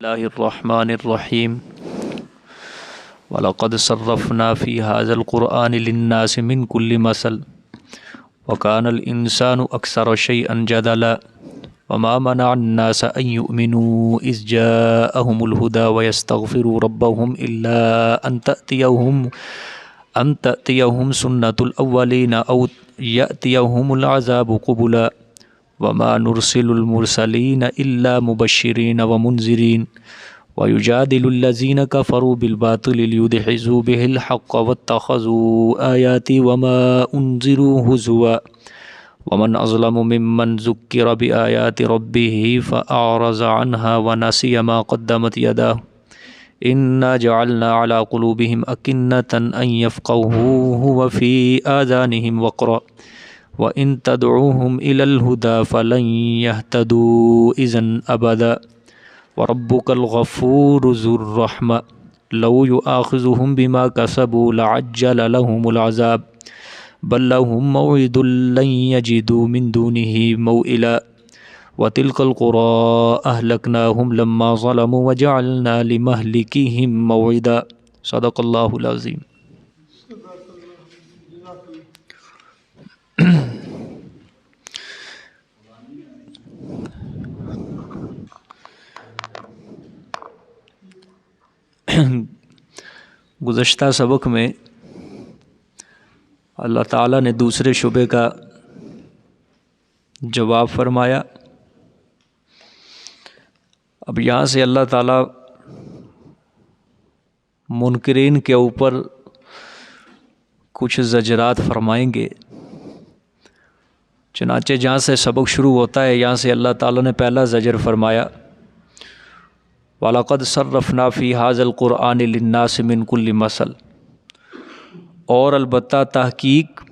اللہ الرحمن الرحیم وَلَقَدْ صَرَّفْنَا فِي هَذَا الْقُرْآنِ لِلنَّاسِ مِنْ كُلِّ مَثَلٍ وَكَانَ الْإِنسَانُ أَكْثَرَ شَيْئًا جَدَلًا وَمَا مَنَعَ النَّاسَ أَنْ يُؤْمِنُوا إِذْ جَاءَهُمُ الْهُدَى وَيَسْتَغْفِرُوا رَبَّهُمْ إِلَّا أَنْ تَأْتِيَهُمْ سُنَّةُ الْأَوَّلِينَ أَوْ يَأْتِيَهُمُ الْعَذَابُ قُبُلًا وَمَا نُرْسِلُ الْمُرْسَلِينَ إِلَّا مُبَشِّرِينَ وَمُنْذِرِينَ وَيُجَادِلُ الَّذِينَ كَفَرُوا بِالْبَاطِلِ لِيُدْحِضُوا بِهِ الْحَقَّ وَاتَّخَذُوا آيَاتِي وَمَا أُنذِرُوا هُزُوًا وَمَنْ أَظْلَمُ مِمَّنْ ذُكِّرَ بِآيَاتِ رَبِّهِ فَأَعْرَضَ عَنْهَا وَنَسِيَ مَا قَدَّمَتْ يَدَاهُ إِنَّا جَعَلْنَا عَلَى قُلُوبِهِمْ أَكِنَّةً أَنْ يَفْقَهُوهُ وَفِي آذَانِهِمْ وَقْرًا وَإِن تَدْعُوهُمْ إِلَى الْهُدَى فَلَنْ يَهْتَدُوا إِذًا أَبَدًا وَرَبُّكَ الْغَفُورُ ذُو الرَّحْمَةِ لَوْ يُؤَاخِذُهُمْ بِمَا كَسَبُوا لَعَجَّلَ لَهُمُ الْعَذَابَ بَل لَّهُم مَّوْعِدٌ لَّن يَجِدُوا مِن دُونِهِ مَوْئِلًا وَتِلْكَ الْقُرَىٰ أَهْلَكْنَاهُمْ لَمَّا ظَلَمُوا وَجَعَلْنَا لِمَهْلِكِهِم مَّوْعِدًا صدق اللہ العظیم۔ گزشتہ سبق میں اللہ تعالیٰ نے دوسرے شبہ کا جواب فرمایا۔ اب یہاں سے اللہ تعالیٰ منکرین کے اوپر کچھ زجرات فرمائیں گے۔ چنانچہ جہاں سے سبق شروع ہوتا ہے یہاں سے اللہ تعالیٰ نے پہلا زجر فرمایا وَلَقَدْ صَرَّفْنَا فِي هَذَا الْقُرْآنِ لِلنَّاسِ مِنْ كُلِّ مَثَلٍ، اور البتہ تحقیق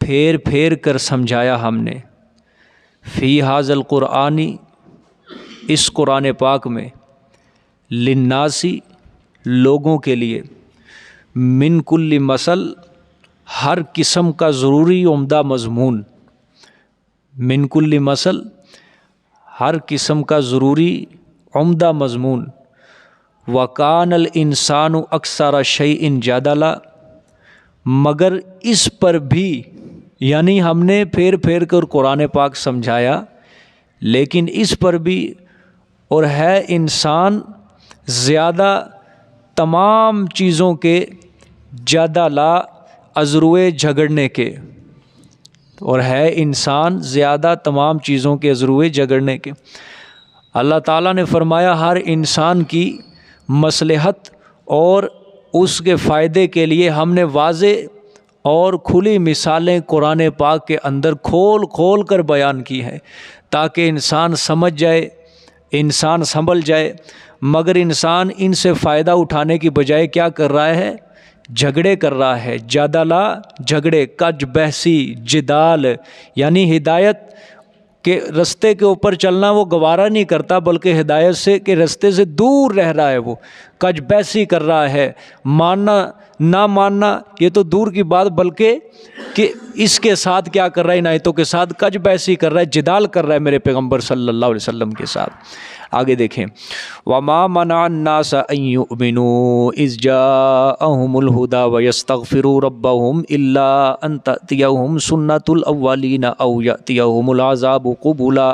پھیر پھیر کر سمجھایا ہم نے، فی هَذَا الْقُرْآنِ اس قرآن پاک میں، لِلنَّاسِ لوگوں کے لیے، من کل مثل ہر قسم کا ضروری عمدہ مضمون، من کل مثل ہر قسم کا ضروری عمدہ مضمون، وَكَانَ الْإِنسَانُ أَكْثَرَ شَيْءٍ جَدَلًا، مگر اس پر بھی یعنی ہم نے پھیر پھیر کر قرآن پاک سمجھایا لیکن اس پر بھی اور ہے انسان زیادہ تمام چیزوں کے جدلا ازروے جھگڑنے کے، اور ہے انسان زیادہ تمام چیزوں کے ازروے جھگڑنے کے۔ اللہ تعالیٰ نے فرمایا ہر انسان کی مصلحت اور اس کے فائدے کے لیے ہم نے واضح اور کھلی مثالیں قرآن پاک کے اندر کھول کھول کر بیان کی ہیں تاکہ انسان سمجھ جائے، انسان سنبھل جائے، مگر انسان ان سے فائدہ اٹھانے کی بجائے کیا کر رہا ہے؟ جھگڑے کر رہا ہے۔ جادلہ جھگڑے، کج بحثی، جدال، یعنی ہدایت کے رستے کے اوپر چلنا وہ گوارا نہیں کرتا بلکہ ہدایت سے کے رستے سے دور رہ رہا ہے، وہ کج بحثی کر رہا ہے، ماننا نہ ماننا یہ تو دور کی بات بلکہ کہ اس کے ساتھ کیا کر رہا ہے، عنایتوں کے ساتھ کج بحثی کر رہا ہے، جدال کر رہا ہے میرے پیغمبر صلی اللہ علیہ وسلم کے ساتھ۔ آگے دیکھیں وَمَا مَنَعَ النَّاسَ أَن يُؤْمِنُوا إِذْ جَاءَهُمُ الْهُدَى وَيَسْتَغْفِرُوا رَبَّهُمْ إِلَّا أَن تَأْتِيَهُمْ سُنَّةُ الْأَوَّلِينَ أَوْ يَأْتِيَهُمُ الْعَذَابُ قُبُلًا،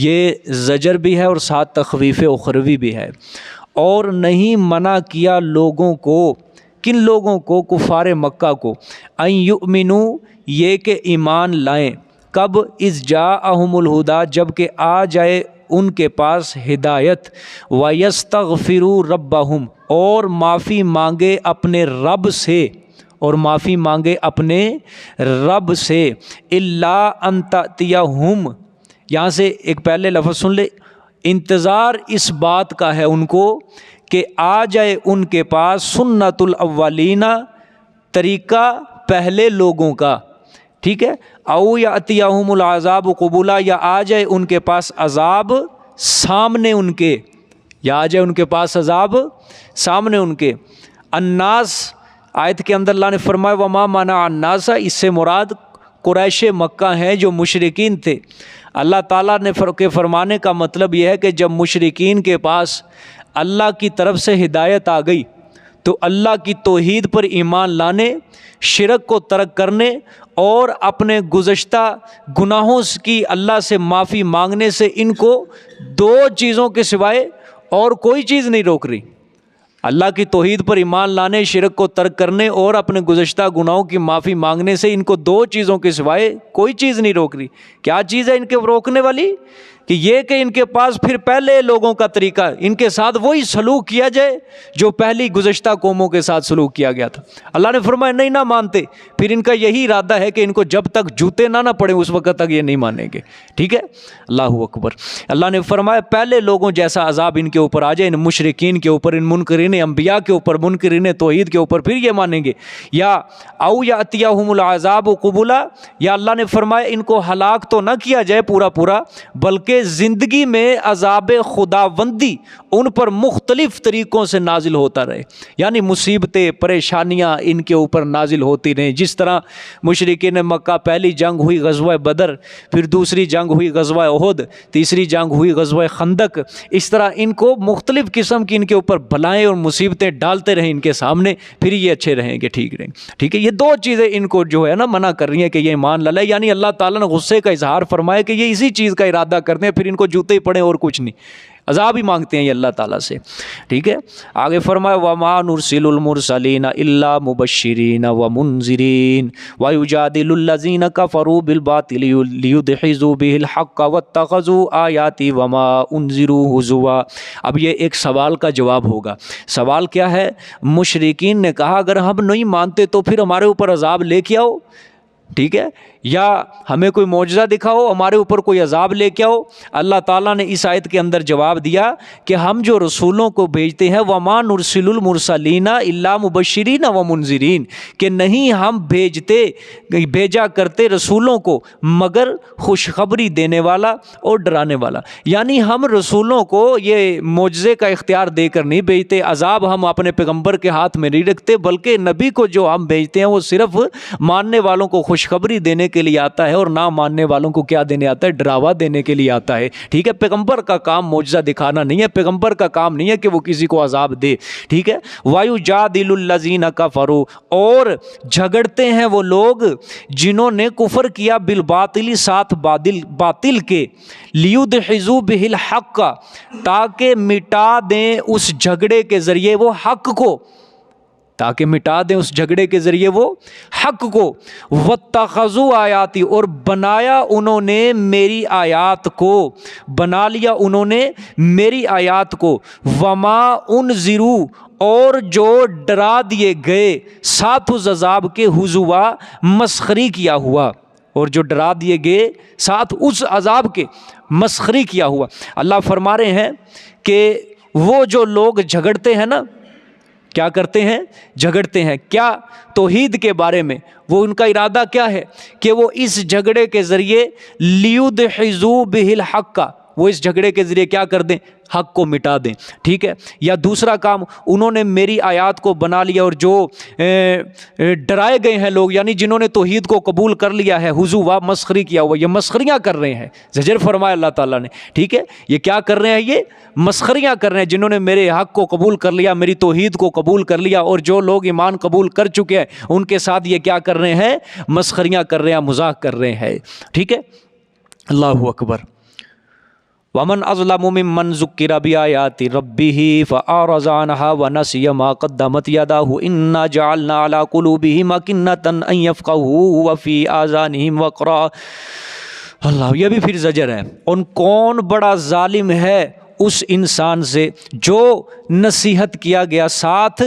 یہ زجر بھی ہے اور ساتھ تخویف اخروی بھی ہے۔ اور نہیں منع کیا لوگوں کو، کن لوگوں کو؟ کفار مکہ کو، ان یؤمنوا یہ کہ ایمان لائیں، کب؟ اذ جاءہم الہدی جب کہ آ جائے ان کے پاس ہدایت، وَيَسْتَغْفِرُوا رَبَّهُمْ اور معافی مانگے اپنے رب سے، اور معافی مانگے اپنے رب سے، إِلَّا أَن تَأْتِيَهُمْ، یہاں سے ایک پہلے لفظ سن لے، انتظار اس بات کا ہے ان کو کہ آ جائے ان کے پاس سنت الاولین، طریقہ پہلے لوگوں کا، ٹھیک ہے، او یاتیہم العذاب قبولا، یا آ جائے ان کے پاس عذاب سامنے ان کے، یا آ جائے ان کے پاس عذاب سامنے ان کے۔ الناس آیت کے اندر اللہ نے فرمایا وما منع الناس، اس سے مراد قریش مکہ ہیں جو مشرکین تھے، اللہ تعالیٰ نے فرمانے کا مطلب یہ ہے کہ جب مشرکین کے پاس اللہ کی طرف سے ہدایت آ گئی تو اللہ کی توحید پر ایمان لانے، شرک کو ترک کرنے اور اپنے گزشتہ گناہوں کی اللہ سے معافی مانگنے سے ان کو دو چیزوں کے سوائے اور کوئی چیز نہیں روک رہی۔ اللہ کی توحید پر ایمان لانے، شرک کو ترک کرنے اور اپنے گزشتہ گناہوں کی معافی مانگنے سے ان کو دو چیزوں کے سوائے کوئی چیز نہیں روک رہی۔ کیا چیز ہے ان کے روکنے والی؟ کہ یہ کہ ان کے پاس پھر پہلے لوگوں کا طریقہ، ان کے ساتھ وہی سلوک کیا جائے جو پہلی گزشتہ قوموں کے ساتھ سلوک کیا گیا تھا۔ اللہ نے فرمایا نہیں نہ مانتے، پھر ان کا یہی ارادہ ہے کہ ان کو جب تک جوتے نہ پڑے اس وقت تک یہ نہیں مانیں گے۔ ٹھیک ہے، اللہ اکبر۔ اللہ نے فرمایا پہلے لوگوں جیسا عذاب ان کے اوپر آ جائے، ان مشرکین کے اوپر، ان منکرین انبیاء کے اوپر، منکرین توحید کے اوپر، پھر یہ مانیں گے۔ یا او یاتیہم العذاب قبلا، یا اللہ نے فرمایا ان کو ہلاک تو نہ کیا جائے پورا بلکہ زندگی میں عذاب خداوندی ان پر مختلف طریقوں سے نازل ہوتا رہے، یعنی مصیبتیں، پریشانیاں ان کے اوپر نازل ہوتی رہیں۔ جس طرح مشرکین مکہ پہلی جنگ ہوئی غزوہ بدر، پھر دوسری جنگ ہوئی غزوہ احد، تیسری جنگ ہوئی غزوہ خندق، اس طرح ان کو مختلف قسم کی ان کے اوپر بلائیں اور مصیبتیں ڈالتے رہیں ان کے سامنے، پھر یہ اچھے رہیں گے، ٹھیک رہیں گے۔ ٹھیک ہے، یہ دو چیزیں ان کو جو ہے نا منع کر رہی ہیں کہ یہ ایمان نہ لائے، یعنی اللہ تعالیٰ نے غصے کا اظہار فرمایا کہ یہ اسی چیز کا ارادہ کرتے ہیں، پھر ان کو جوتے ہی پڑے اور کچھ نہیں، عذاب ہی مانگتے ہیں یہ اللہ تعالیٰ سے۔ ٹھیک ہے، آگے فرمایا وَمَا نُرْسِلُ الْمُرْسَلِينَ إِلَّا مُبَشِّرِينَ وَمُنذِرِينَ وَيُجَادِلُ الَّذِينَ كَفَرُوا بِالْبَاطِلِ لِيُدْحِضُوا بِهِ الْحَقَّ وَاتَّخَذُوا آيَاتِي وَمَا أُنذِرُوا هُزُوًا۔ اب یہ ایک سوال کا جواب ہوگا۔ سوال کیا ہے؟ مشرکین نے کہا اگر ہم نہیں مانتے تو پھر ہمارے اوپر عذاب لے کے آؤ، ٹھیک ہے، یا ہمیں کوئی معجزہ دکھاؤ، ہمارے اوپر کوئی عذاب لے کے آؤ۔ اللہ تعالیٰ نے اس آیت کے اندر جواب دیا کہ ہم جو رسولوں کو بھیجتے ہیں وَمَا نُرْسِلُ الْمُرْسَلِينَ إِلَّا مُبَشِّرِينَ وَمُنذِرِينَ، کہ نہیں ہم بھیجا کرتے رسولوں کو مگر خوشخبری دینے والا اور ڈرانے والا، یعنی ہم رسولوں کو یہ معجزے کا اختیار دے کر نہیں بھیجتے، عذاب ہم اپنے پیغمبر کے ہاتھ میں نہیں رکھتے، بلکہ نبی کو جو ہم بھیجتے ہیں وہ صرف ماننے والوں کو خوشخبری دینے کے لیے آتا ہے اور نہ ماننے والوں کو کیا دینے آتا ہے؟ ڈراوا دینے کے لیے آتا ہے۔ ٹھیک ہے، پیغمبر کا کام معجزہ دکھانا نہیں ہے، پیغمبر کا کام نہیں ہے کہ وہ کسی کو عذاب دے۔ ٹھیک ہے، وَيُجَادِلُ الَّذِينَ كَفَرُوا، اور جھگڑتے ہیں وہ لوگ جنہوں نے کفر کیا، بالباطل، ساتھ باطل کے، لِيُدْحِضُوا بِهِ الْحَقَّ، تاکہ مٹا دیں اس جھگڑے کے ذریعے وہ حق کو، تاکہ مٹا دیں اس جھگڑے کے ذریعے وہ حق کو۔ وَاتَّخَذُوا آیاتی، اور بنایا انہوں نے میری آیات کو، بنا لیا انہوں نے میری آیات کو۔ وَمَا أُنذِرُوا، اور جو ڈرا دیے گئے، ساتھ اس عذاب کے، ہزوا، مسخری کیا ہوا، اور جو ڈرا دیے گئے ساتھ اس عذاب کے مسخری کیا ہوا۔ اللہ فرما رہے ہیں کہ وہ جو لوگ جھگڑتے ہیں نا، کیا کرتے ہیں؟ جھگڑتے ہیں کیا؟ توحید کے بارے میں۔ وہ ان کا ارادہ کیا ہے کہ وہ اس جھگڑے کے ذریعے لیُدْحِضُوا بِهِ الْحَقَّ، وہ اس جھگڑے کے ذریعے کیا کر دیں؟ حق کو مٹا دیں۔ ٹھیک ہے، یا دوسرا کام انہوں نے میری آیات کو بنا لیا، اور جو ڈرائے گئے ہیں لوگ، یعنی جنہوں نے توحید کو قبول کر لیا ہے، ہزوا، مسخری کیا ہوا، یہ مسخریاں کر رہے ہیں، زجر فرمایا اللہ تعالیٰ نے۔ ٹھیک ہے، یہ کیا کر رہے ہیں؟ یہ مسخریاں کر رہے ہیں، جنہوں نے میرے حق کو قبول کر لیا، میری توحید کو قبول کر لیا، اور جو لوگ ایمان قبول کر چکے ہیں ان کے ساتھ یہ کیا کر رہے ہیں؟ مسخریاں کر رہے ہیں، مذاق کر رہے ہیں۔ ٹھیک ہے، اللہ اکبر۔ وَمَنْ أَظْلَمُ مِمَّنْ ذُكِّرَ بِآيَاتِ رَبِّهِ فَأَعْرَضَ عَنْهَا وَنَسِيَ مَا قَدَّمَتْ يَدَاهُ إِنَّا جَعَلْنَا عَلَى قُلُوبِهِمْ أَكِنَّةً أَن يَفْقَهُوهُ وَفِي آذَانِهِمْ وَقْرًا۔ اللہ، یہ بھی پھر زجر ہے۔ ان کون بڑا ظالم ہے اس انسان سے جو نصیحت کیا گیا ساتھ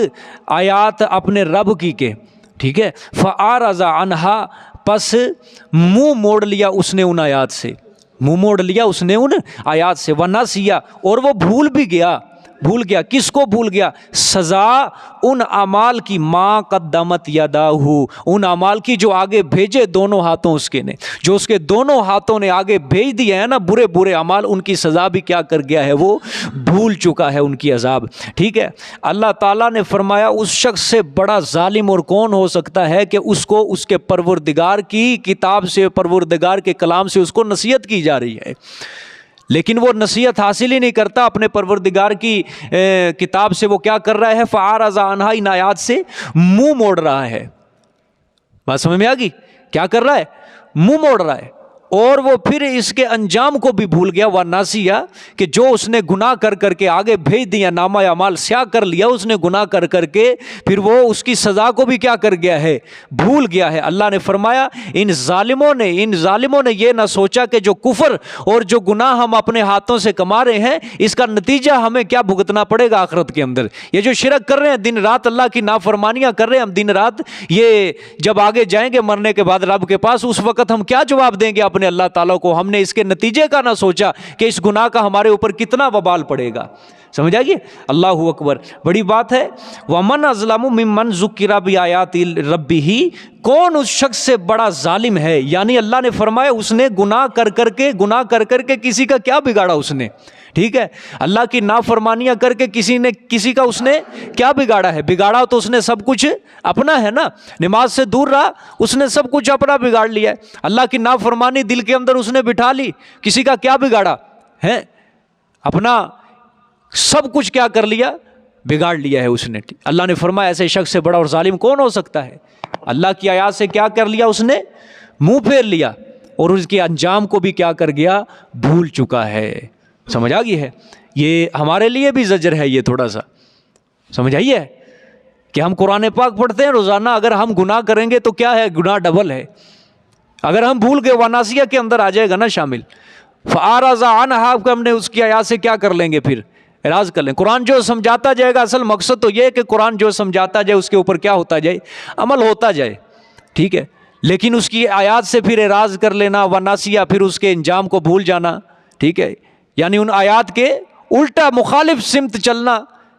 آیات اپنے رب کی کے، ٹھیک ہے، فَأَعْرَضَ عَنْهَا، پس منہ موڑ لیا اس نے ان آیات سے، منہ موڑ لیا اس نے ان آیات سے، وَنَسِیَ، اور وہ بھول بھی گیا، بھول گیا. کس کو بھول گیا؟ سزا ان اعمال کی، ما قدمت یداہ، ان اعمال کی جو آگے بھیجے دونوں ہاتھوں اس کے نے، جو اس کے دونوں ہاتھوں نے آگے بھیج دیے ہیں نا برے برے اعمال، ان کی سزا بھی کیا کر گیا ہے؟ وہ بھول چکا ہے ان کی عذاب. ٹھیک ہے. اللہ تعالیٰ نے فرمایا اس شخص سے بڑا ظالم اور کون ہو سکتا ہے کہ اس کو اس کے پروردگار کی کتاب سے، پروردگار کے کلام سے اس کو نصیحت کی جا رہی ہے، لیکن وہ نصیحت حاصل ہی نہیں کرتا. اپنے پروردگار کی کتاب سے وہ کیا کر رہا ہے؟ فَأَعْرَضَ عَنْهَا، ان آیات سے منہ موڑ رہا ہے. بات سمجھ میں آ گئی؟ کیا کر رہا ہے؟ منہ موڑ رہا ہے. اور وہ پھر اس کے انجام کو بھی بھول گیا. وَنَسِیَ، کہ جو اس نے گناہ کر کر کے آگے بھیج دیا، نامہ اعمال سیاہ کر لیا اس نے گناہ کر کر کے، پھر وہ اس کی سزا کو بھی کیا کر گیا ہے؟ بھول گیا ہے. اللہ نے فرمایا ان ظالموں نے یہ نہ سوچا کہ جو کفر اور جو گناہ ہم اپنے ہاتھوں سے کما رہے ہیں اس کا نتیجہ ہمیں کیا بھگتنا پڑے گا آخرت کے اندر. یہ جو شرک کر رہے ہیں، دن رات اللہ کی نافرمانیاں کر رہے ہیں ہم دن رات، یہ جب آگے جائیں گے مرنے کے بعد رب کے پاس، اس وقت ہم کیا جواب دیں گے اپنے اللہ تعالیٰ کو؟ ہم نے اس کے نتیجے کا نہ سوچا کہ اس گناہ کا ہمارے اوپر کتنا وبال پڑے گا. سمجھ آئیے؟ اللہ اکبر، بڑی بات ہے. وَمَنْ أَظْلَمُ مِمَّنْ ذُكِّرَ بِآيَاتِ رَبِّهِ، کون اس شخص سے بڑا ظالم ہے؟ یعنی اللہ نے فرمایا اس نے گناہ کر کر کے کسی کا کیا بگاڑا اس نے؟ ٹھیک ہے. اللہ کی نافرمانیاں کر کے کسی کا اس نے کیا بگاڑا ہے؟ بگاڑا تو اس نے سب کچھ اپنا ہے نا. نماز سے دور رہا، اس نے سب کچھ اپنا بگاڑ لیا ہے. اللہ کی نافرمانی دل کے اندر اس نے بٹھا لی، کسی کا کیا بگاڑا ہے؟ اپنا سب کچھ کیا کر لیا؟ بگاڑ لیا ہے اس نے. اللہ نے فرمایا ایسے شخص سے بڑا اور ظالم کون ہو سکتا ہے؟ اللہ کی آیات سے کیا کر لیا اس نے؟ منہ پھیر لیا، اور اس کے انجام کو بھی کیا کر گیا؟ بھول چکا ہے. سمجھ آ گئی ہے؟ یہ ہمارے لیے بھی زجر ہے، یہ تھوڑا سا سمجھ آئیے کہ ہم قرآن پاک پڑھتے ہیں روزانہ، اگر ہم گناہ کریں گے تو کیا ہے؟ گناہ ڈبل ہے. اگر ہم بھول گئے وَنَاسِیَہ کے اندر آ جائے گا نا شامل. فَأَعْرَضَ عَنْهَا کو ہم نے اس کی آیات سے کیا کر لیں گے؟ پھر اعراض کر لیں. قرآن جو سمجھاتا جائے گا، اصل مقصد تو یہ ہے کہ قرآن جو سمجھاتا جائے اس کے اوپر کیا ہوتا جائے؟ عمل ہوتا جائے. ٹھیک ہے. لیکن اس کی آیات سے پھر اعراض کر لینا، وَنَاسِیَہ، پھر اس کے انجام کو بھول جانا. ٹھیک ہے. یعنی ان آیات کے الٹا مخالف سمت چلنا،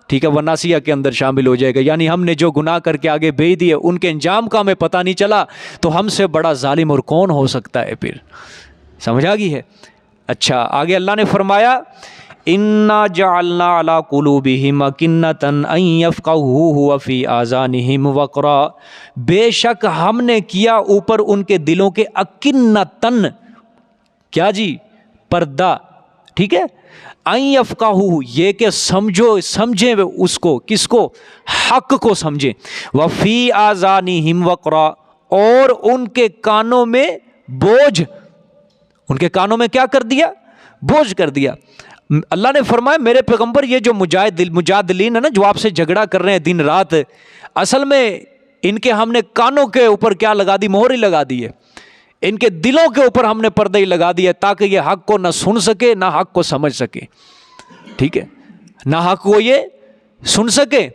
ٹھیک ہے، وَنَاسِیَہ کے اندر شامل ہو جائے گا. یعنی ہم نے جو گناہ کر کے آگے بھیج دیے ان کے انجام کا ہمیں پتہ نہیں چلا، تو ہم سے بڑا ظالم اور کون ہو سکتا ہے پھر؟ سمجھ آ گئی ہے؟ اچھا، آگے اللہ نے فرمایا اِنَّا جَعَلْنَا عَلَىٰ قُلُوبِهِمْ أَكِنَّةً أَن يَفْقَهُوهُ وَفِي آذَانِهِمْ وَقْرًا، بے شک ہم نے کیا اوپر ان کے دلوں کے اکنتن، کیا جی؟ پردہ. ٹھیک ہے. ان یفقہوا، یہ کہ سمجھیں اس کو، کس کو؟ حق کو سمجھیں. وفی آذانہم وقرا، اور ان کے کانوں میں بوجھ، ان کے کانوں میں کیا کر دیا؟ بوجھ کر دیا. اللہ نے فرمایا میرے پیغمبر یہ جو مجادلین ہے نا، جو آپ سے جھگڑا کر رہے ہیں دن رات، اصل میں ان کے ہم نے کانوں کے اوپر کیا لگا دی؟ مہر ہی لگا دی ہے. ان کے دلوں کے اوپر ہم نے پردے ہی لگا دیا تاکہ یہ حق کو نہ سن سکے نہ حق کو سمجھ سکے. ٹھیک ہے. نہ حق کو یہ سن سکے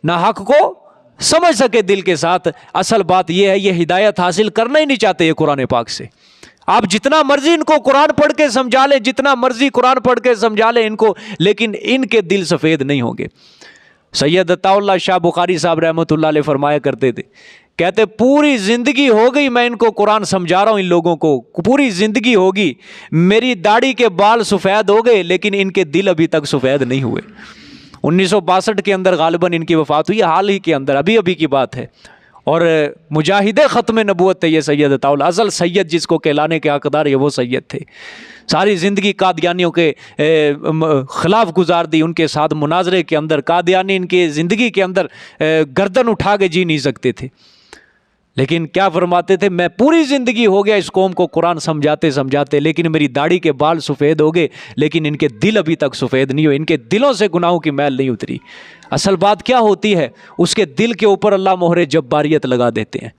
نہ حق کو سمجھ سکے دل کے ساتھ. اصل بات یہ ہے یہ ہدایت حاصل کرنا ہی نہیں چاہتے یہ قرآن پاک سے. آپ جتنا مرضی ان کو قرآن پڑھ کے سمجھا لیں، جتنا مرضی قرآن پڑھ کے سمجھا لیں ان کو، لیکن ان کے دل سفید نہیں ہوں گے. سید عطا اللہ شاہ بخاری صاحب رحمۃ اللہ علیہ فرمایا کرتے تھے، کہتے پوری زندگی ہو گئی میں ان کو قرآن سمجھا رہا ہوں، ان لوگوں کو پوری زندگی ہوگی، میری داڑھی کے بال سفید ہو گئے لیکن ان کے دل ابھی تک سفید نہیں ہوئے. 1962 کے اندر غالباً ان کی وفات ہوئی، حال ہی کے اندر، ابھی کی بات ہے. اور مجاہد ختم نبوت تھے یہ سید عطا اللہ، اصل سید جس کو کہلانے کے حقدار یہ وہ سید تھے. ساری زندگی قادیانیوں کے خلاف گزار دی، ان کے ساتھ مناظرے کے اندر قادیانی ان کے زندگی کے اندر گردن اٹھا کے جی نہیں سکتے تھے. لیکن کیا فرماتے تھے، میں پوری زندگی ہو گیا اس قوم کو قرآن سمجھاتے لیکن میری داڑھی کے بال سفید ہو گئے لیکن ان کے دل ابھی تک سفید نہیں ہوئے، ان کے دلوں سے گناہوں کی میل نہیں اتری. اصل بات کیا ہوتی ہے، اس کے دل کے اوپر اللہ مہر جباریت لگا دیتے ہیں.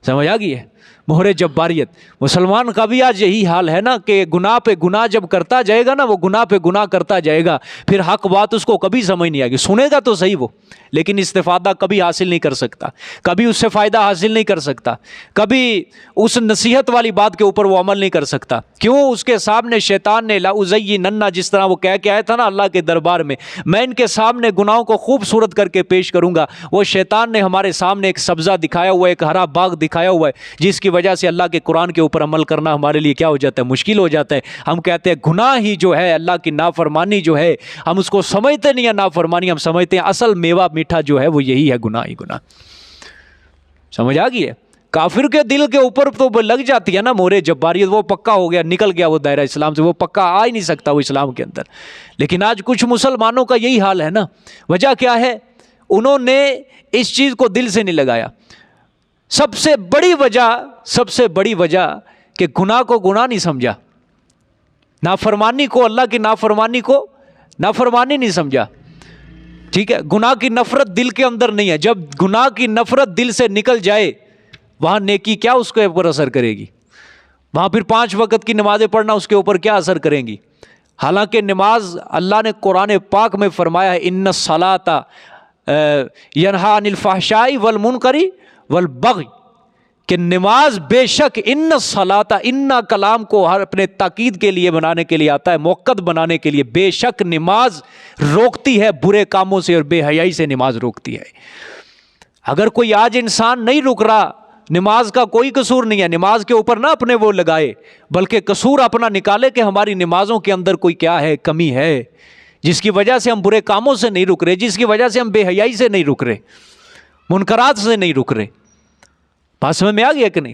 سمجھ آ گئی ہے؟ مہر جباریت. مسلمان کا بھی آج یہی حال ہے نا کہ گناہ پہ گناہ جب کرتا جائے گا نا، وہ گناہ پہ گناہ کرتا جائے گا، پھر حق بات اس کو کبھی سمجھ نہیں آئے گی. سنے گا تو صحیح وہ، لیکن استفادہ کبھی حاصل نہیں کر سکتا، کبھی اس سے فائدہ حاصل نہیں کر سکتا، کبھی اس نصیحت والی بات کے اوپر وہ عمل نہیں کر سکتا. کیوں؟ اس کے سامنے شیطان نے لَأُزَيِّنَنَّ، جس طرح وہ کہہ کے آیا تھا نا اللہ کے دربار میں ان کے سامنے گناہوں کو خوبصورت کر کے پیش کروں گا. وہ شیطان نے ہمارے سامنے ایک سبزہ دکھایا ہوا ہے، ایک ہرا باغ دکھایا ہوا ہے، جس کی وجہ سے اللہ کے قرآن کے اوپر عمل کرنا ہمارے لیے کیا ہو جاتا ہے؟ مشکل ہو جاتا ہے. ہم کہتے ہیں گناہ ہی جو ہے، اللہ کی نافرمانی جو ہے، ہم اس کو سمجھتے نہیں ہیں نافرمانی، ہم سمجھتے ہیں اصل میوہ میٹھا جو ہے وہ یہی ہے گناہ ہی گناہ. سمجھ آ گئی ہے؟ کافر کے دل کے اوپر تو لگ جاتی ہے نا مہر جباریت، وہ پکا ہو گیا، نکل گیا وہ دائرہ اسلام سے، وہ پکا آ ہی نہیں سکتا وہ اسلام کے اندر. لیکن آج کچھ مسلمانوں کا یہی حال ہے نا. وجہ کیا ہے؟ انہوں نے اس چیز کو دل سے نہیں لگایا. سب سے بڑی وجہ کہ گناہ کو گناہ نہیں سمجھا، نافرمانی کو، اللہ کی نافرمانی کو نافرمانی نہیں سمجھا. ٹھیک ہے، گناہ کی نفرت دل کے اندر نہیں ہے. جب گناہ کی نفرت دل سے نکل جائے، وہاں نیکی کیا اس کے اوپر اثر کرے گی؟ وہاں پھر 5 وقت کی نمازیں پڑھنا اس کے اوپر کیا اثر کریں گی؟ حالانکہ نماز اللہ نے قرآن پاک میں فرمایا ہے ان الصلاۃ ینہی عن الفحشاء والمنکر والبغی، کہ نماز بے شک ان الصلاۃ، ان کلام کو ہر اپنے تاکید کے لیے بنانے کے لیے آتا ہے، موقت بنانے کے لیے. بے شک نماز روکتی ہے برے کاموں سے اور بے حیائی سے نماز روکتی ہے. اگر کوئی آج انسان نہیں رک رہا، نماز کا کوئی قصور نہیں ہے، نماز کے اوپر نہ اپنے وہ لگائے، بلکہ قصور اپنا نکالے کہ ہماری نمازوں کے اندر کوئی کیا ہے، کمی ہے، جس کی وجہ سے ہم برے کاموں سے نہیں رک رہے، جس کی وجہ سے ہم بے حیائی سے نہیں رک رہے، منکرات سے نہیں رک رہے. بات سمجھ میں آ گیا کہ نہیں؟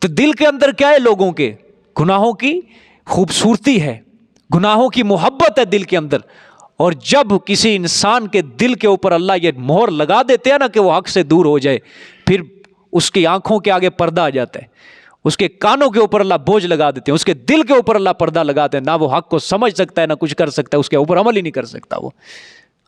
تو دل کے اندر کیا ہے لوگوں کے؟ گناہوں کی خوبصورتی ہے، گناہوں کی محبت ہے دل کے اندر. اور جب کسی انسان کے دل کے اوپر اللہ یہ مہر لگا دیتے ہیں نا کہ وہ حق سے دور ہو جائے، پھر اس کی آنکھوں کے آگے پردہ آ جاتا ہے، اس کے کانوں کے اوپر اللہ بوجھ لگا دیتے ہیں، اس کے دل کے اوپر اللہ پردہ لگاتے ہیں. نہ وہ حق کو سمجھ سکتا ہے، نہ کچھ کر سکتا ہے، اس کے اوپر عمل ہی نہیں کر سکتا. وہ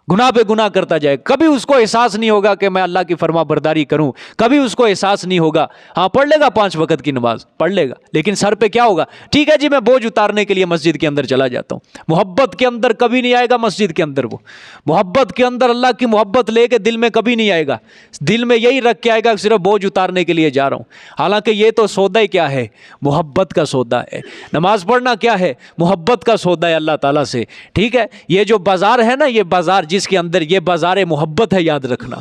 گناہ پہ گناہ کرتا جائے، کبھی اس کو احساس نہیں ہوگا کہ میں اللہ کی فرما برداری کروں، کبھی اس کو احساس نہیں ہوگا. ہاں پڑھ لے گا 5 وقت کی نماز پڑھ لے گا، لیکن سر پہ کیا ہوگا؟ ٹھیک ہے جی میں بوجھ اتارنے کے لیے مسجد کے اندر چلا جاتا ہوں. محبت کے اندر کبھی نہیں آئے گا مسجد کے اندر. وہ محبت کے اندر اللہ کی محبت لے کے دل میں کبھی نہیں آئے گا. دل میں یہی رکھ کے آئے گا صرف بوجھ اتارنے کے لیے جا رہا ہوں. حالانکہ یہ تو سودا ہی کیا ہے؟ محبت کا سودا ہے. نماز پڑھنا کیا ہے؟ محبت کا سودا ہے اللہ تعالیٰ سے. ٹھیک ہے، یہ جو بازار ہے نا، یہ بازار جس کے اندر، یہ بازار محبت ہے، یاد رکھنا.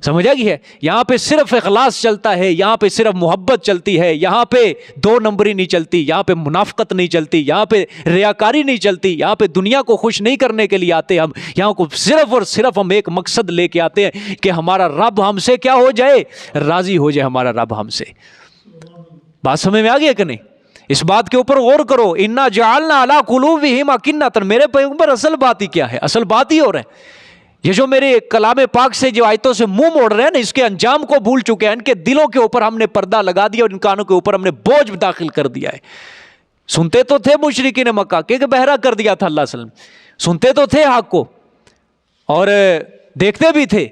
سمجھ آ گئی ہے؟ یہاں پہ صرف اخلاص چلتا ہے، یہاں پہ صرف محبت چلتی ہے، یہاں پہ 2 نمبری نہیں چلتی، یہاں پہ منافقت نہیں چلتی، یہاں پہ ریاکاری نہیں چلتی، یہاں پہ دنیا کو خوش نہیں کرنے کے لیے آتے ہم. یہاں کو صرف اور صرف ہم ایک مقصد لے کے آتے ہیں کہ ہمارا رب ہم سے کیا ہو جائے؟ راضی ہو جائے ہمارا رب ہم سے. بات سمجھ میں آ گئی ہے کہ نہیں؟ اس بات کے اوپر غور کرو. انا جعلنا علی قلوبہم اکنۃ، میرے پیغمبر اصل بات ہی کیا ہے؟ اصل بات ہی ہو رہا ہے. یہ جو میرے کلام پاک سے جو آیتوں سے منہ موڑ رہے ہیں نا، اس کے انجام کو بھول چکے ہیں. ان کے دلوں کے اوپر ہم نے پردہ لگا دیا اور ان کانوں کے اوپر ہم نے بوجھ داخل کر دیا ہے. سنتے تو تھے مشرکین مکہ کہ بہرا کر دیا تھا اللہ صلی اللہ علیہ وسلم، سنتے تو تھے حق کو اور دیکھتے بھی تھے،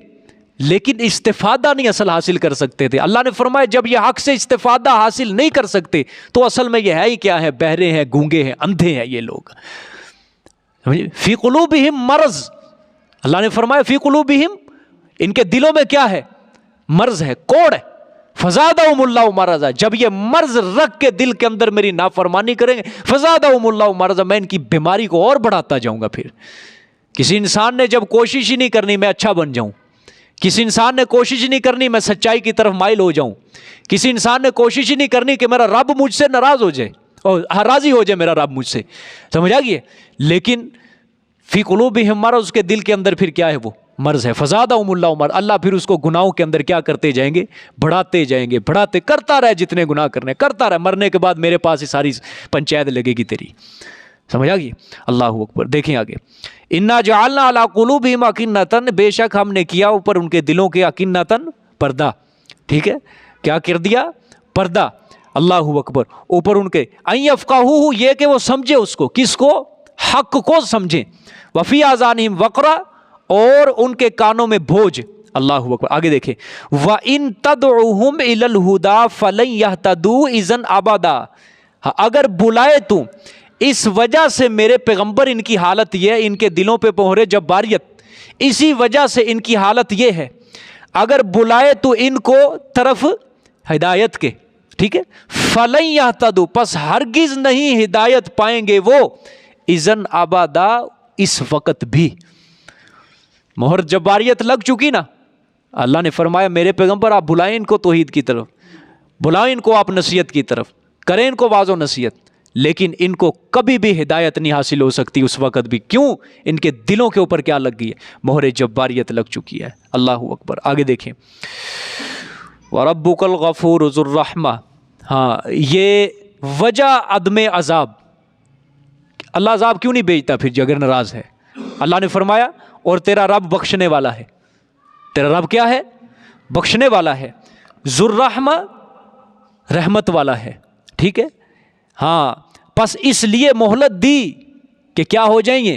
لیکن استفادہ نہیں اصل حاصل کر سکتے تھے. اللہ نے فرمایا جب یہ حق سے استفادہ حاصل نہیں کر سکتے تو اصل میں یہ ہے ہی کیا ہے؟ بہرے ہیں، گونگے ہیں، اندھے ہیں یہ لوگ. فی قلوبہم مرض، اللہ نے فرمایا فی قلوبہم، ان کے دلوں میں کیا ہے؟ مرض ہے، کوڑ ہے. فزادہم اللہ مرضا، جب یہ مرض رکھ کے دل کے اندر میری نافرمانی کریں گے، فزادہم اللہ مرضا، میں ان کی بیماری کو اور بڑھاتا جاؤں گا. پھر کسی انسان نے جب کوشش ہی نہیں کرنی میں اچھا بن جاؤں، کسی انسان نے کوشش ہی نہیں کرنی میں سچائی کی طرف مائل ہو جاؤں، کسی انسان نے کوشش ہی نہیں کرنی کہ میرا رب مجھ سے ناراض ہو جائے اور راضی ہو جائے میرا رب مجھ سے. سمجھ آ گئی؟ لیکن فی قلوبہم مرض، اس کے دل کے اندر پھر کیا ہے؟ وہ مرض ہے. فزادہم اللہ مرض، اللہ پھر اس کو گناہوں کے اندر کیا کرتے جائیں گے؟ بڑھاتے جائیں گے، بڑھاتے، کرتا رہے جتنے گناہ کرنے، کرتا رہے، مرنے کے بعد میرے پاس ہی ساری پنچایت لگے گی تیری. سمجھ آ گئی؟ اللہ اکبر. دیکھیں آگے، انا جعلنا علی قلوبہم اکنۃ، بے شک ہم نے کیا اوپر ان کے دلوں کے اکنۃ، پردہ. ٹھیک ہے، کیا کر دیا؟ پردہ. اللہ اکبر. اوپر ان کے ان یفقہوہ، یہ کہ وہ سمجھے اس کو، کس کو؟ حق کو سمجھیں. وفی آذانہم وقرا، اور ان کے کانوں میں بوجھ. اللہ اکبر. آگے دیکھیں وَإِن تَدْعُهُمْ إِلَى الْهُدَى فَلَن يَهْتَدُوا إِذًا أَبَدًا. اگر بلائے تو اس وجہ سے میرے پیغمبر ان کی حالت یہ، ان کے دلوں پہ مہر جباریت، اسی وجہ سے ان کی حالت یہ ہے، اگر بلائے تو ان کو طرف ہدایت کے، ٹھیک ہے، فَلَن يَهْتَدُوا، پس ہرگز نہیں ہدایت پائیں گے وہ، اذن ابدا، اس وقت بھی. مہر جباریت لگ چکی نا. اللہ نے فرمایا میرے پیغمبر آپ بلائیں ان کو توحید کی طرف، بلائیں ان کو آپ نصیحت کی طرف، کریں ان کو واعظ و نصیحت، لیکن ان کو کبھی بھی ہدایت نہیں حاصل ہو سکتی اس وقت بھی. کیوں؟ ان کے دلوں کے اوپر کیا لگ گئی ہے؟ مہر جباریت لگ چکی ہے. اللہ اکبر. آگے دیکھیں وَرَبُّكَ الْغَفُورُ ذُو الرَّحْمَةِ. ہاں یہ وجہ عدم عذاب. اللہ عذاب کیوں نہیں بھیجتا پھر اگر ناراض ہے؟ اللہ نے فرمایا اور تیرا رب بخشنے والا ہے. تیرا رب کیا ہے؟ بخشنے والا ہے. ذو الرحمہ، رحمت والا ہے. ٹھیک ہے. ہاں پس اس لیے مہلت دی کہ کیا ہو جائیں گے؟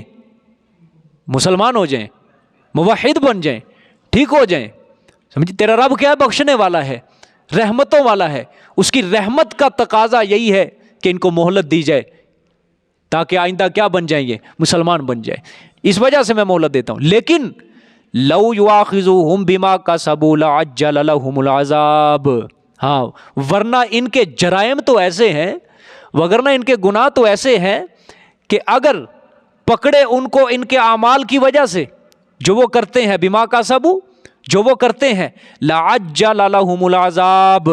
مسلمان ہو جائیں، موحد بن جائیں، ٹھیک ہو جائیں. سمجھے؟ تیرا رب کیا ہے؟ بخشنے والا ہے، رحمتوں والا ہے. اس کی رحمت کا تقاضا یہی ہے کہ ان کو مہلت دی جائے تاکہ آئندہ کیا بن جائیں گے؟ مسلمان بن جائے. اس وجہ سے میں مہلت دیتا ہوں. لیکن لو یواخذوہم بما کسبوا لعجل لهم العذاب. ہاں ورنہ ان کے جرائم تو ایسے ہیں، وگرنہ ان کے گناہ تو ایسے ہیں کہ اگر پکڑے ان کو ان کے اعمال کی وجہ سے جو وہ کرتے ہیں، بما کسبوا، جو وہ کرتے ہیں، لعجل لهم العذاب،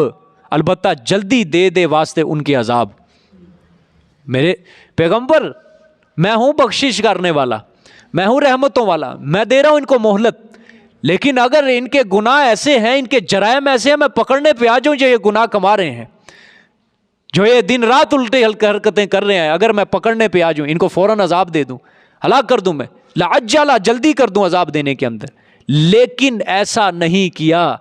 البتہ جلدی دے دے واسطے ان کے عذاب. میرے پیغمبر میں ہوں بخشش کرنے والا، میں ہوں رحمتوں والا، میں دے رہا ہوں ان کو مہلت، لیکن اگر ان کے گناہ ایسے ہیں، ان کے جرائم ایسے ہیں، میں پکڑنے پہ آ جاؤں جو یہ گناہ کما رہے ہیں، جو یہ دن رات الٹے حرکتیں کر رہے ہیں، اگر میں پکڑنے پہ آ جاؤں، ان کو فوراً عذاب دے دوں، ہلاک کر دوں، میں لعجل، جلدی کر دوں عذاب دینے کے اندر. لیکن ایسا نہیں کیا.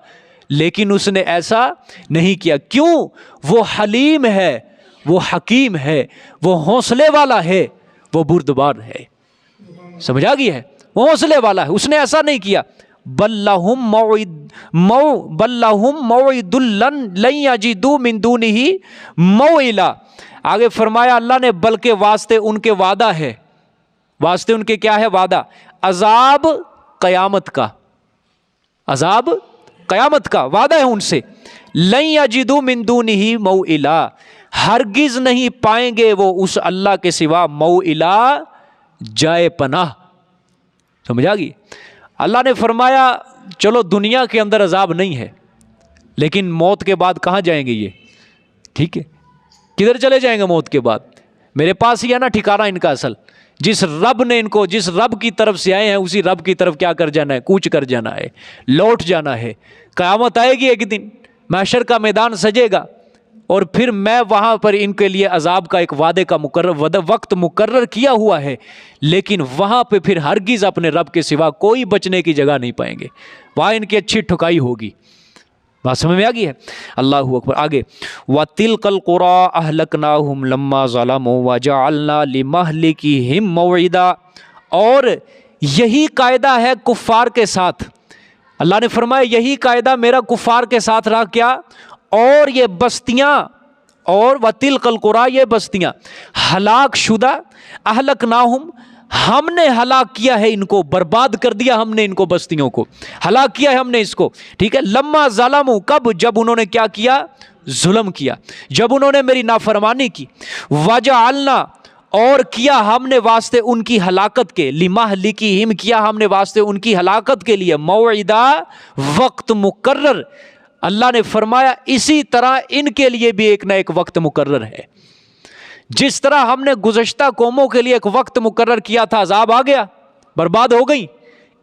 لیکن اس نے ایسا نہیں کیا. کیوں؟ وہ حلیم ہے، وہ حکیم ہے، وہ حوصلے والا ہے، وہ بردبار ہے. سمجھ آ گئی ہے؟ وہ حوصلے والا ہے. اس نے ایسا نہیں کیا. بل لہم موعد لن یجدوا من دونہ موئلا. آگے فرمایا اللہ نے بلکہ واسطے ان کے وعدہ ہے. واسطے ان کے کیا ہے؟ وعدہ. عذاب قیامت کا، عذاب قیامت کا وعدہ ہے ان سے. لن یجدوا من دونہ موئلا، ہرگز نہیں پائیں گے وہ اس اللہ کے سوا موئلا، جائے پناہ. سمجھ آ گئی؟ اللہ نے فرمایا چلو دنیا کے اندر عذاب نہیں ہے، لیکن موت کے بعد کہاں جائیں گے یہ؟ ٹھیک ہے، کدھر چلے جائیں گے موت کے بعد؟ میرے پاس ہی ہے نا ٹھکانہ ان کا اصل. جس رب نے ان کو، جس رب کی طرف سے آئے ہیں، اسی رب کی طرف کیا کر جانا ہے؟ کوچ کر جانا ہے، لوٹ جانا ہے. قیامت آئے گی ایک دن، محشر کا میدان سجے گا، اور پھر میں وہاں پر ان کے لیے عذاب کا ایک وعدے کا وقت مقرر کیا ہوا ہے، لیکن وہاں پہ پھر ہرگز اپنے رب کے سوا کوئی بچنے کی جگہ نہیں پائیں گے. وہاں ان کی اچھی ٹھکائی ہوگی. بات سمجھ میں آ گئی ہے؟ اللہ اکبر. آگے وَتِلْكَ الْقُرَىٰ أَهْلَكْنَاهُمْ لَمَّا ظَلَمُوا وَجَعَلْنَا لِمَهْلِكِهِمْ مَوْعِدًا. اور یہی قاعدہ ہے کفار کے ساتھ. اللہ نے فرمایا یہی قاعدہ میرا کفار کے ساتھ رہا. کیا؟ اور یہ بستیاں، اور وَتِلْكَ الْقُرَىٰ، یہ بستیاں ہلاک شدہ، اہلکناہم، ہم نے ہلاک کیا ہے ان کو، برباد کر دیا ہم نے ان کو، بستیوں کو ہلاک کیا ہے ہم نے اس کو. ٹھیک ہے. لما ظلموا، کب؟ جب انہوں نے کیا کیا؟ ظلم کیا، جب انہوں نے میری نافرمانی کی. وجعلنا، اور کیا ہم نے واسطے ان کی ہلاکت کے، لمہلکہم، کیا ہم نے واسطے ان کی ہلاکت کے لیے، موعدا، وقت مقرر. اللہ نے فرمایا اسی طرح ان کے لیے بھی ایک نہ ایک وقت مقرر ہے. جس طرح ہم نے گزشتہ قوموں کے لیے ایک وقت مقرر کیا تھا، عذاب آ گیا، برباد ہو گئی،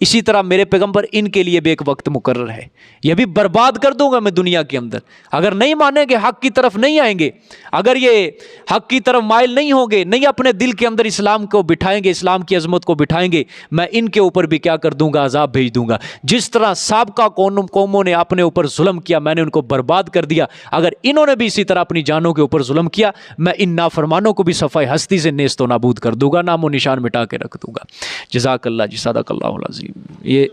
اسی طرح میرے پیغمبر ان کے لیے بھی ایک وقت مقرر ہے. یہ بھی برباد کر دوں گا میں دنیا کے اندر. اگر نہیں مانیں گے، حق کی طرف نہیں آئیں گے، اگر یہ حق کی طرف مائل نہیں ہوں گے، نہیں اپنے دل کے اندر اسلام کو بٹھائیں گے، اسلام کی عظمت کو بٹھائیں گے، میں ان کے اوپر بھی کیا کر دوں گا؟ عذاب بھیج دوں گا. جس طرح سابقہ قوموں نے اپنے اوپر ظلم کیا، میں نے ان کو برباد کر دیا. اگر انہوں نے بھی اسی طرح اپنی جانوں کے اوپر ظلم کیا، میں ان نافرمانوں کو بھی صفحہ ہستی سے نیست و نابود کر دوں گا، نام و نشان مٹا کے رکھ دوں گا. جزاک اللہ جی، صدق اللہ العظیم. یہ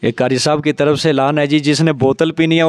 یہ قاری صاحب کی طرف سے اعلان ہے جی، جس نے بوتل پینی ہے